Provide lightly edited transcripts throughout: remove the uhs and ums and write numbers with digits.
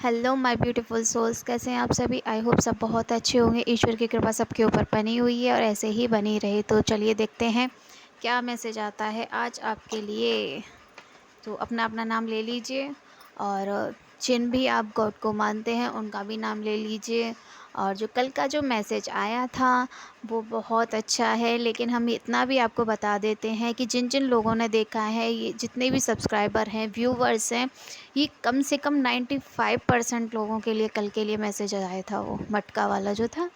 Hello my beautiful souls, कैसे हैं आप सभी। आई होप सब बहुत अच्छे होंगे। ईश्वर की कृपा सबके ऊपर बनी हुई है और ऐसे ही बनी रहे। तो चलिए देखते हैं क्या मैसेज आता है आज आपके लिए। तो अपना अपना नाम ले लीजिए और जिन भी आप गॉड को मानते हैं उनका भी नाम ले लीजिए। और जो कल का जो मैसेज आया था वो बहुत अच्छा है, लेकिन हम इतना भी आपको बता देते हैं कि जिन जिन लोगों ने देखा है, ये जितने भी सब्सक्राइबर हैं, व्यूवर्स हैं, ये कम से कम 95% लोगों के लिए कल के लिए मैसेज आया था। वो मटका वाला जो था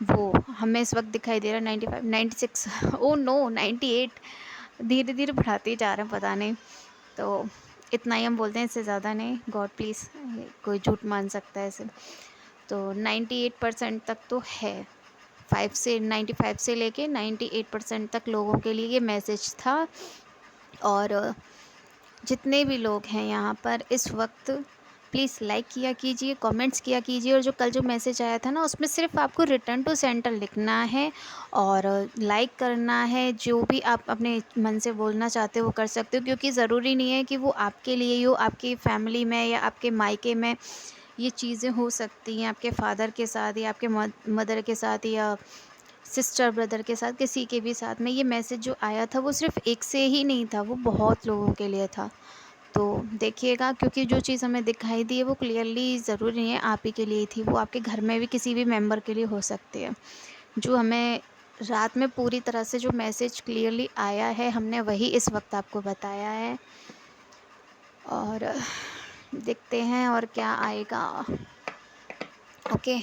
वो हमें इस वक्त दिखाई दे रहा है 95, 96 ओ नो 98। धीरे धीरे बढ़ाते ही जा रहे हैं, पता नहीं। तो इतना ही हम बोलते हैं, इससे ज़्यादा नहीं। गॉड प्लीज़, कोई झूठ मान सकता है इसे। तो 98% तक तो है। 95 से लेके 98% तक लोगों के लिए ये मैसेज था। और जितने भी लोग हैं यहाँ पर इस वक्त, प्लीज़ लाइक किया कीजिए, कमेंट्स किया कीजिए। और जो कल जो मैसेज आया था ना, उसमें सिर्फ आपको रिटर्न टू सेंटर लिखना है और लाइक करना है। जो भी आप अपने मन से बोलना चाहते हो वो कर सकते हो, क्योंकि ज़रूरी नहीं है कि वो आपके लिए ही हो। आपकी फैमिली में या आपके मायके में ये चीज़ें हो सकती हैं, आपके फादर के साथ या आपके मदर के साथ या सिस्टर ब्रदर के साथ, किसी के भी साथ में। ये मैसेज जो आया था वो सिर्फ एक से ही नहीं था, वो बहुत लोगों के लिए था। तो देखिएगा, क्योंकि जो चीज़ हमें दिखाई दी है वो क्लियरली ज़रूरी नहीं है आप ही के लिए थी, वो आपके घर में भी किसी भी मेंबर के लिए हो सकती है। जो हमें रात में पूरी तरह से जो मैसेज क्लियरली आया है, हमने वही इस वक्त आपको बताया है। और देखते हैं और क्या आएगा। ओके,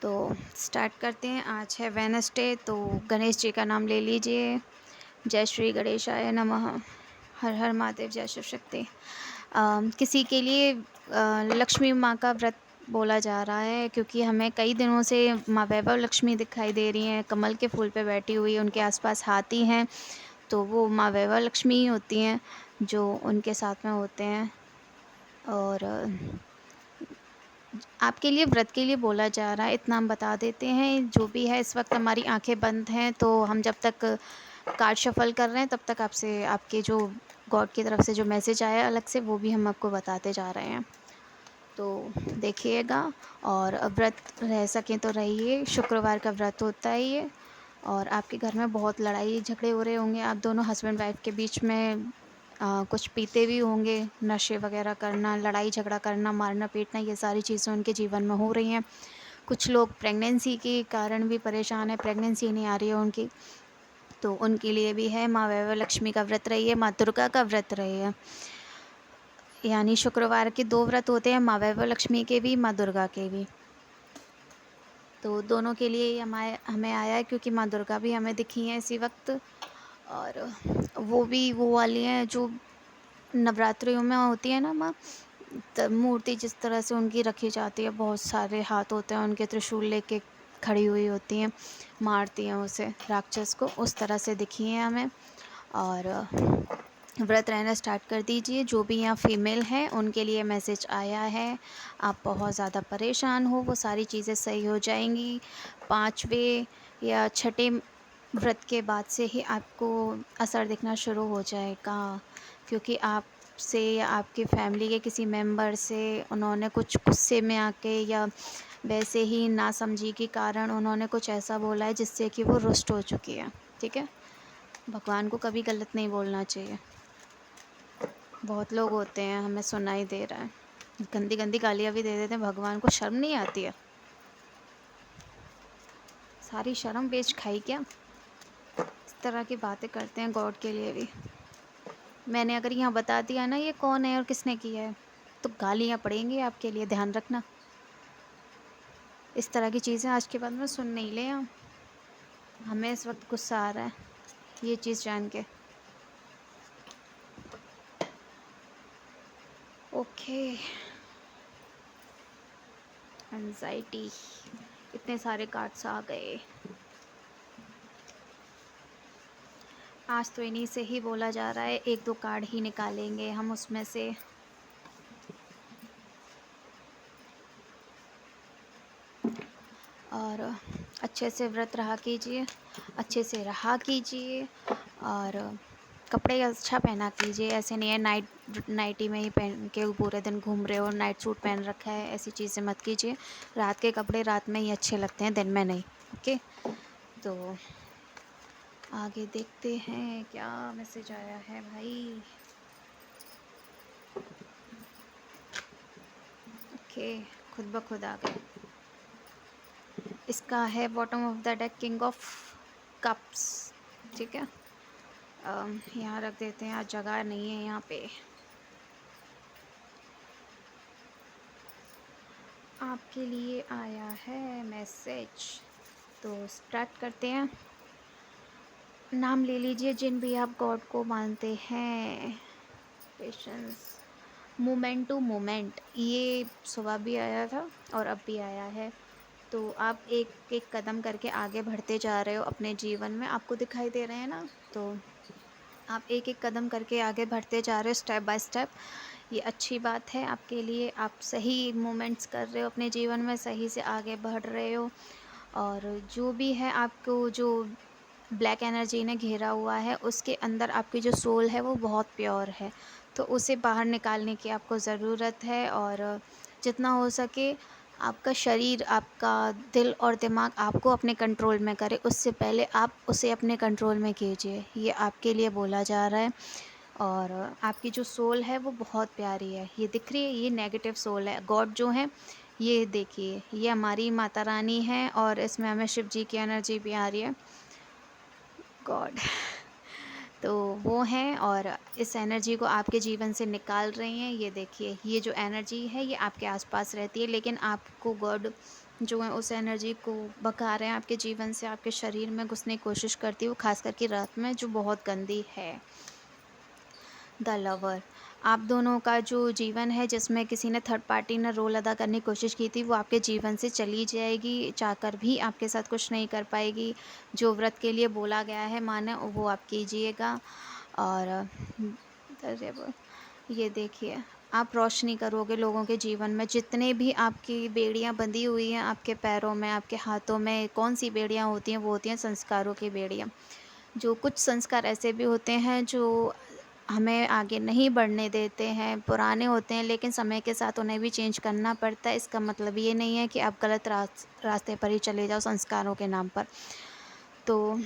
तो स्टार्ट करते हैं। आज है वेडनेसडे, तो गणेश जी का नाम ले लीजिए। जय श्री गणेशाय नमः। हर हर महादेव, जय शिव शक्ति। किसी के लिए लक्ष्मी माँ का व्रत बोला जा रहा है, क्योंकि हमें कई दिनों से माँ वैभव लक्ष्मी दिखाई दे रही हैं, कमल के फूल पे बैठी हुई। उनके आसपास हाथी हैं, तो वो माँ वैभव लक्ष्मी ही होती हैं जो उनके साथ में होते हैं। और आपके लिए व्रत के लिए बोला जा रहा है, इतना हम बता देते हैं। जो भी है, इस वक्त हमारी आंखें बंद हैं, तो हम जब तक कार्ड शफल कर रहे हैं तब तक आपसे आपके जो गॉड की तरफ से जो मैसेज आया अलग से, वो भी हम आपको बताते जा रहे हैं। तो देखिएगा, और व्रत रह सकें तो रहिए। शुक्रवार का व्रत होता है ये। और आपके घर में बहुत लड़ाई झगड़े हो रहे होंगे, आप दोनों हस्बैंड वाइफ के बीच में। कुछ पीते भी होंगे, नशे वगैरह करना, लड़ाई झगड़ा करना, मारना पीटना, ये सारी चीज़ें उनके जीवन में हो रही हैं। कुछ लोग प्रेगनेंसी के कारण भी परेशान है, प्रेगनेंसी नहीं आ रही है उनकी, तो उनके लिए भी है। माँ वैभव लक्ष्मी का व्रत रहिए, माँ दुर्गा का व्रत रहिए। यानी शुक्रवार के 2 व्रत होते हैं, माँ वैभव लक्ष्मी के भी, माँ दुर्गा के भी। तो दोनों के लिए ही हमें आया है, क्योंकि माँ दुर्गा भी हमें दिखी हैं इसी वक्त। और वो भी वो वाली हैं जो नवरात्रियों में होती है ना माँ, मूर्ति जिस तरह से उनकी रखी जाती है, बहुत सारे हाथ होते हैं उनके, त्रिशूल लेके खड़ी हुई होती हैं, मारती हैं उसे, राक्षस को, उस तरह से दिखी हैं हमें। और व्रत रहना स्टार्ट कर दीजिए। जो भी यहाँ फीमेल हैं उनके लिए मैसेज आया है। आप बहुत ज़्यादा परेशान हो, वो सारी चीज़ें सही हो जाएंगी। 5वें या 6ठे व्रत के बाद से ही आपको असर दिखना शुरू हो जाएगा, क्योंकि आपसे या आपकी फैमिली के किसी मेंबर से उन्होंने कुछ गुस्से में आके या वैसे ही नासमझी के कारण उन्होंने कुछ ऐसा बोला है जिससे कि वो रुष्ट हो चुकी है। ठीक है, भगवान को कभी गलत नहीं बोलना चाहिए। बहुत लोग होते हैं, हमें सुनाई दे रहा है, गंदी गंदी गालियाँ भी दे देते हैं। भगवान को शर्म नहीं आती है? सारी शर्म बेच खाई क्या? इस तरह की बातें करते हैं गॉड के लिए भी। मैंने अगर यहाँ बता दिया ना ये कौन है और किसने किया है, तो गालियाँ पड़ेंगी आपके लिए, ध्यान रखना। इस तरह की चीज़ें आज के बाद में सुन नहीं ले हम। हमें इस वक्त गुस्सा आ रहा है ये चीज़ जान के। ओके, एंजाइटी, इतने सारे कार्ड्स आ गए। आज तो इन्हीं से ही बोला जा रहा है, 1-2 कार्ड ही निकालेंगे हम उसमें से। और अच्छे से व्रत रहा कीजिए, अच्छे से रहा कीजिए। और कपड़े अच्छा पहना कीजिए, ऐसे नहीं है नाइटी में ही पहन के पूरे दिन घूम रहे हो, नाइट सूट पहन रखा है, ऐसी चीज़ें मत कीजिए। रात के कपड़े रात में ही अच्छे लगते हैं, दिन में नहीं। ओके, तो आगे देखते हैं क्या मैसेज आया है भाई। ओके, खुद ब खुद आ गए। इसका है bottom of the deck, king of cups. ठीक है, यहाँ रख देते हैं, आज जगह नहीं है यहाँ पे। आपके लिए आया है मैसेज, तो स्टार्ट करते हैं। नाम ले लीजिए जिन भी आप गॉड को मानते हैं। पेशेंस, मोमेंट टू मोमेंट, ये सुबह भी आया था और अब भी आया है। तो आप एक एक कदम करके आगे बढ़ते जा रहे हो अपने जीवन में, आपको दिखाई दे रहे हैं ना। तो आप एक एक कदम करके आगे बढ़ते जा रहे हो, स्टेप बाय स्टेप। ये अच्छी बात है आपके लिए, आप सही मोमेंट्स कर रहे हो अपने जीवन में, सही से आगे बढ़ रहे हो। और जो भी है आपको, जो ब्लैक एनर्जी ने घेरा हुआ है, उसके अंदर आपकी जो सोल है वो बहुत प्योर है, तो उसे बाहर निकालने की आपको ज़रूरत है। और जितना हो सके आपका शरीर, आपका दिल और दिमाग आपको अपने कंट्रोल में करे, उससे पहले आप उसे अपने कंट्रोल में कीजिए, ये आपके लिए बोला जा रहा है। और आपकी जो सोल है वो बहुत प्यारी है, ये दिख रही है, ये नेगेटिव सोल है। गॉड जो है, ये देखिए, ये हमारी माता रानी है और इसमें हमें शिव जी की एनर्जी भी आ रही है, गॉड। तो वो हैं और इस एनर्जी को आपके जीवन से निकाल रही हैं। ये देखिए, ये जो एनर्जी है ये आपके आसपास रहती है, लेकिन आपको गॉड जो है उस एनर्जी को भगा रहे हैं आपके जीवन से, आपके शरीर में घुसने की कोशिश करती है वो, खास करके रात में, जो बहुत गंदी है। द लवर, आप दोनों का जो जीवन है, जिसमें किसी ने थर्ड पार्टी ने रोल अदा करने की कोशिश की थी, वो आपके जीवन से चली जाएगी, चाहकर भी आपके साथ कुछ नहीं कर पाएगी। जो व्रत के लिए बोला गया है माने, वो आप कीजिएगा। और ये देखिए, आप रोशनी करोगे लोगों के जीवन में, जितने भी आपकी बेड़ियाँ बंधी हुई हैं आपके पैरों में, आपके हाथों में, कौन सी बेड़ियाँ होती हैं, वो होती हैं संस्कारों की बेड़ियाँ। जो कुछ संस्कार ऐसे भी होते हैं जो हमें आगे नहीं बढ़ने देते हैं, पुराने होते हैं, लेकिन समय के साथ उन्हें भी चेंज करना पड़ता है। इसका मतलब ये नहीं है कि आप गलत रास्ते पर ही चले जाओ संस्कारों के नाम पर। तो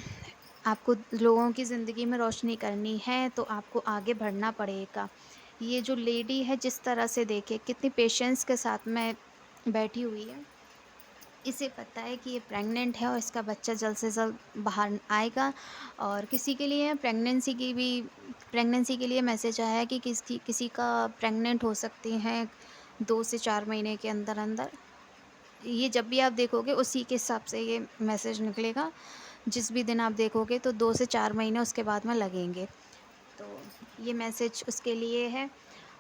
आपको लोगों की ज़िंदगी में रोशनी करनी है, तो आपको आगे बढ़ना पड़ेगा। ये जो लेडी है, जिस तरह से देखिए कितनी पेशेंस के साथ में बैठी हुई है, इसे पता है कि ये प्रेग्नेंट है और इसका बच्चा जल्द से जल्द बाहर आएगा। और किसी के लिए प्रेगनेंसी के लिए मैसेज आया है कि किसी का प्रेग्नेंट हो सकती हैं 2 से 4 महीने के अंदर अंदर। ये जब भी आप देखोगे उसी के हिसाब से ये मैसेज निकलेगा, जिस भी दिन आप देखोगे तो 2 से 4 महीने उसके बाद में लगेंगे। तो ये मैसेज उसके लिए है।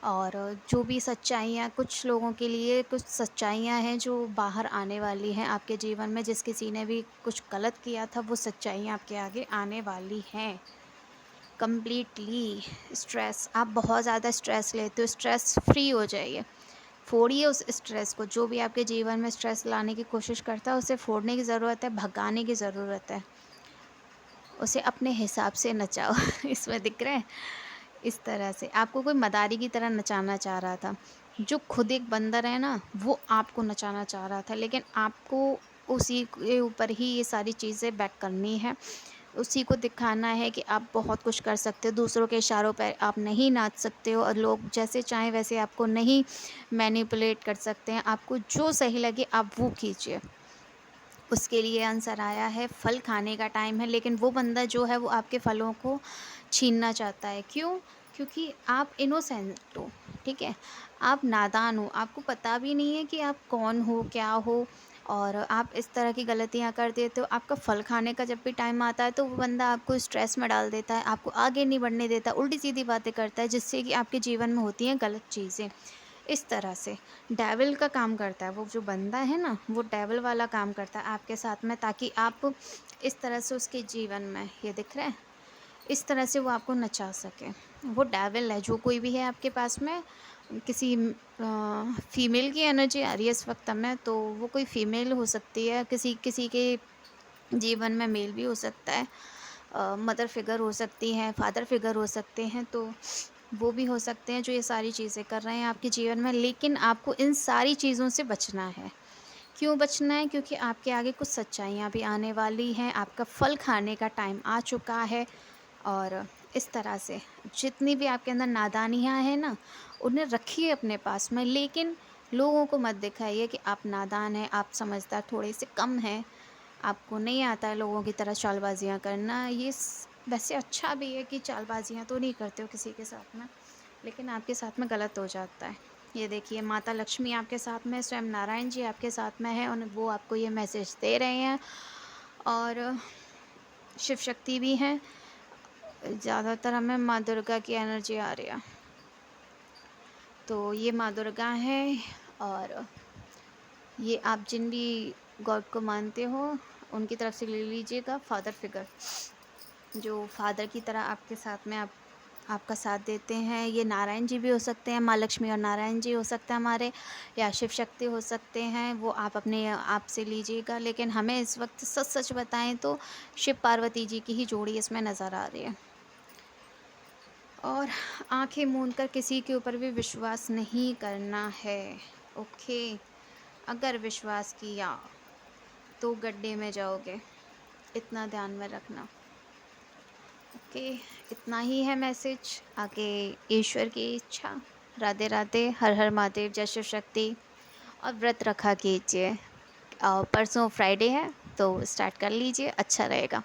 और जो भी सच्चाइयाँ, कुछ लोगों के लिए कुछ सच्चाइयाँ हैं जो बाहर आने वाली हैं आपके जीवन में, जिस किसी ने भी कुछ गलत किया था वो सच्चाइयाँ आपके आगे आने वाली हैं कम्प्लीटली। स्ट्रेस, आप बहुत ज़्यादा स्ट्रेस लेते हो, स्ट्रेस फ्री हो जाइए, फोड़िए उस स्ट्रेस को। जो भी आपके जीवन में स्ट्रेस लाने की कोशिश करता है, उसे फोड़ने की ज़रूरत है, भगाने की ज़रूरत है, उसे अपने हिसाब से नचाओ। इसमें दिख रहा है, इस तरह से आपको कोई मदारी की तरह नचाना चाह रहा था। जो खुद एक बंदर है ना, वो आपको नचाना चाह रहा था, लेकिन आपको उसी के ऊपर ही ये सारी चीज़ें बैक करनी है। उसी को दिखाना है कि आप बहुत कुछ कर सकते हो, दूसरों के इशारों पर आप नहीं नाच सकते हो और लोग जैसे चाहें वैसे आपको नहीं मैनिपुलेट कर सकते हैं। आपको जो सही लगे आप वो कीजिए। उसके लिए आंसर आया है, फल खाने का टाइम है, लेकिन वो बंदा जो है वो आपके फलों को छीनना चाहता है। क्यों? क्योंकि आप इनोसेंट हो, ठीक है? आप नादान हो, आपको पता भी नहीं है कि आप कौन हो, क्या हो, और आप इस तरह की गलतियाँ कर देते हो। आपका फल खाने का जब भी टाइम आता है तो वो बंदा आपको स्ट्रेस में डाल देता है, आपको आगे नहीं बढ़ने देता, उल्टी-सीधी बातें करता है, जिससे कि आपके जीवन में होती हैं गलत चीज़ें। इस तरह से डेविल का काम करता है, वो जो बंदा है ना, वो डेविल वाला काम करता है आपके साथ में, ताकि आप इस तरह से उसके जीवन में, ये दिख रहा है, इस तरह से वो आपको नचा सके। वो डेविल है, जो कोई भी है आपके पास में, किसी फीमेल की एनर्जी आ रही है इस वक्त में, तो वो कोई फीमेल हो सकती है, किसी किसी के जीवन में मेल भी हो सकता है। मदर फिगर हो सकती हैं, फादर फिगर हो सकते हैं, तो वो भी हो सकते हैं जो ये सारी चीज़ें कर रहे हैं आपके जीवन में। लेकिन आपको इन सारी चीज़ों से बचना है। क्यों बचना है? क्योंकि आपके आगे कुछ सच्चाइयाँ भी आने वाली हैं, आपका फल खाने का टाइम आ चुका है। और इस तरह से जितनी भी आपके अंदर नादानियाँ हैं ना, उन्हें रखिए अपने पास में, लेकिन लोगों को मत दिखाइए कि आप नादान हैं, आप समझदार थोड़े से कम हैं, आपको नहीं आता है लोगों की तरह चालबाज़ियाँ करना। ये वैसे अच्छा भी है कि चालबाज़ियाँ तो नहीं करते हो किसी के साथ में, लेकिन आपके साथ में गलत हो जाता है। ये देखिए, माता लक्ष्मी आपके साथ में, स्वयं नारायण जी आपके साथ में हैं, और वो आपको ये मैसेज दे रहे हैं। और शिव शक्ति भी हैं। ज़्यादातर हमें माँ दुर्गा की एनर्जी आ रही है, तो ये माँ दुर्गा है। और ये आप जिन भी गॉड को मानते हो, उनकी तरफ से ले लीजिएगा फादर फिगर, जो फादर की तरह आपके साथ में आपका साथ देते हैं। ये नारायण जी भी हो सकते हैं, माँ लक्ष्मी और नारायण जी हो सकते हैं हमारे, या शिव शक्ति हो सकते हैं, वो आप अपने आप से लीजिएगा। लेकिन हमें इस वक्त सच सच बताएं तो शिव पार्वती जी की ही जोड़ी इसमें नज़र आ रही है। और आंखें मूंद कर किसी के ऊपर भी विश्वास नहीं करना है, ओके? अगर विश्वास किया तो गड्ढे में जाओगे, इतना ध्यान में रखना, ओके? इतना ही है मैसेज। आगे ईश्वर की इच्छा। राधे राधे, हर हर महादेव, जय शिव शक्ति। और व्रत रखा कीजिए। परसों फ्राइडे है, तो स्टार्ट कर लीजिए, अच्छा रहेगा।